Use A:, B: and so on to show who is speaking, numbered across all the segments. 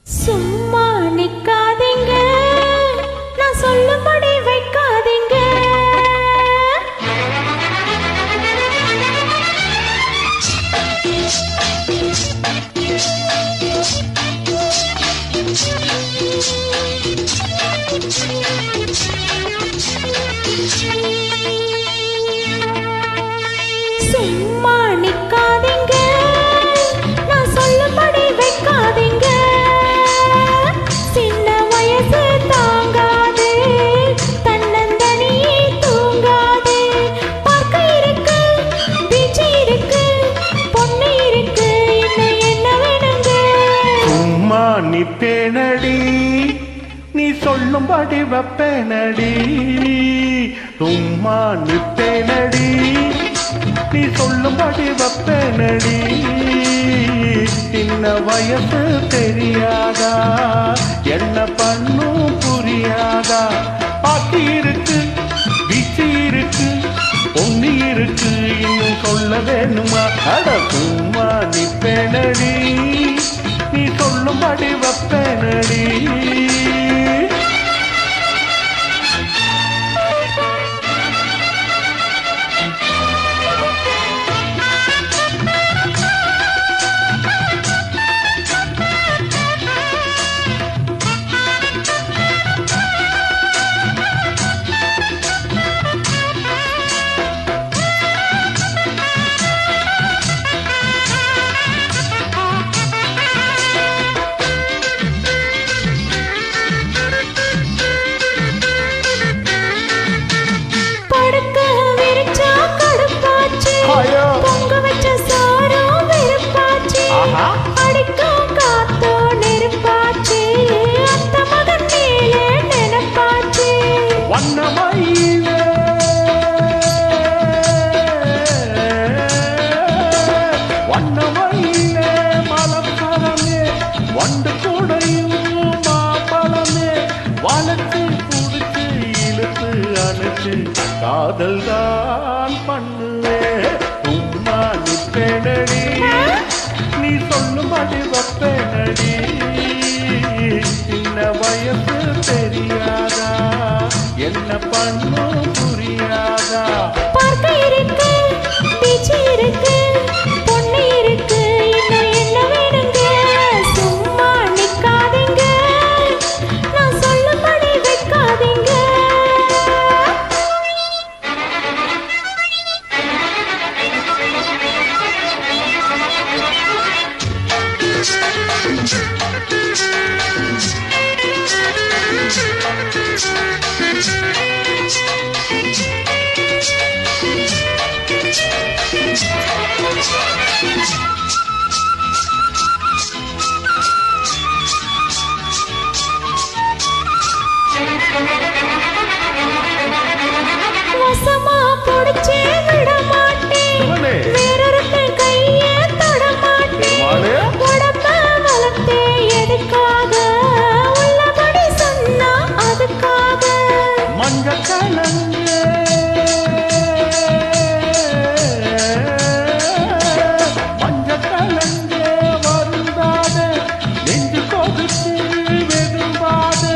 A: சும்மா நிக்காதீங்க, நான் சொல்லும்படி வைக்காதீங்க. சும்மா நிக்காதீங்க, நான் சொல்லும்படி வைக்காதீங்க. சின்ன வயசு தாங்காது, தன்னந்தனியே தூங்காது. பார்க்க இருக்கு, பீச்சு இருக்கு, பொண்ணு இருக்கு, இன்னும் என்ன வேணுங்க?
B: சும்மா நிப்பேனடி, நீ சொல்லும்படி வைப்பேனடி. சும்மா நிப்பேனடி, நீ சொல்லும்படி வைப்பேனடி. சின்ன வயசு தெரியாதா, என்ன பண்ணும் புரியாதா? பாட்டி இருக்கு, பீச்சு இருக்கு, பொண்ணு இருக்கு, இன்னும் சொல்ல வேணுமா? அட சும்மா நிப்பேனடி, நீ சொல்லும்படி வைப்பேனடி.
A: பொங்க வச்ச சாரும் வெறுப்பாச்சு, அடிக்கும் காத்தோ நெருப்பாச்சு, அத்த மகன் மேலே நினைப்பாச்சு.
B: வண்ணமயிலே வண்ணமயிலே மலப்பழமே, வண்டு கூடையும் மாப்பழமே, வளர்த்து புடிச்சு இழுத்து அணைச்சு காதல் தான் பண்ணுவே. சும்மா நிப்பேனடி, நீ சொல்லும்படி வைப்பேனடி. சின்ன வயசு தெரியாதா, என்ன பண்ணும் புரியாதா?
A: பார்க்க இருக்கு, பீச்சு இருக்கு, பொண்ணு இருக்கு, இன்னும் என்ன வேணுங்க? சும்மா நிக்காதீங்க, நான் சொல்லும்படி வைக்காதீங்க. வசமா புடிச்சே விட மாட்டேன், வேறொருத்தன் கையை தொட மாட்டேன். உடம்ப வளர்த்தே எதுக்காக, உள்ளபடி சொன்னா அதுக்காக.
B: மஞ்ச கலங்கே மஞ்ச கலங்கே வருந்தாதே, நெஞ்சு கொதிச்சு வெதும்பாதே.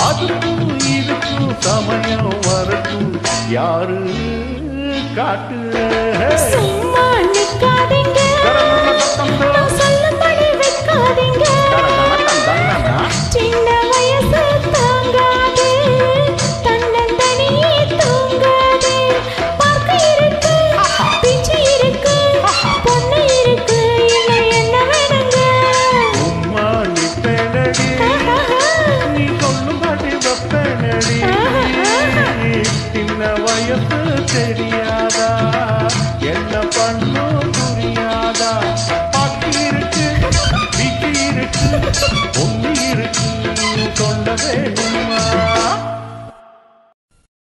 B: அதுக்கும் இதுக்கும் சமயம் வரட்டும், யாரு காட்டு.
A: சும்மா நிக்காதீங்க, நான் சொல்லும்படி வைக்காதீங்க. சின்ன வயசு தாங்காது, தன்னந்தனியே தூங்காது. பார்க்க இருக்கு, பீச்சு இருக்கு, பொண்ணு இருக்கு, இன்னும் என்ன வேணுங்க?
B: சும்மா நிப்பேனடி, நீ சொல்லும்படி வைப்பேனடி. சின்ன வயசு தெரியாதா, என்ன பண்ணும் புரியாதா?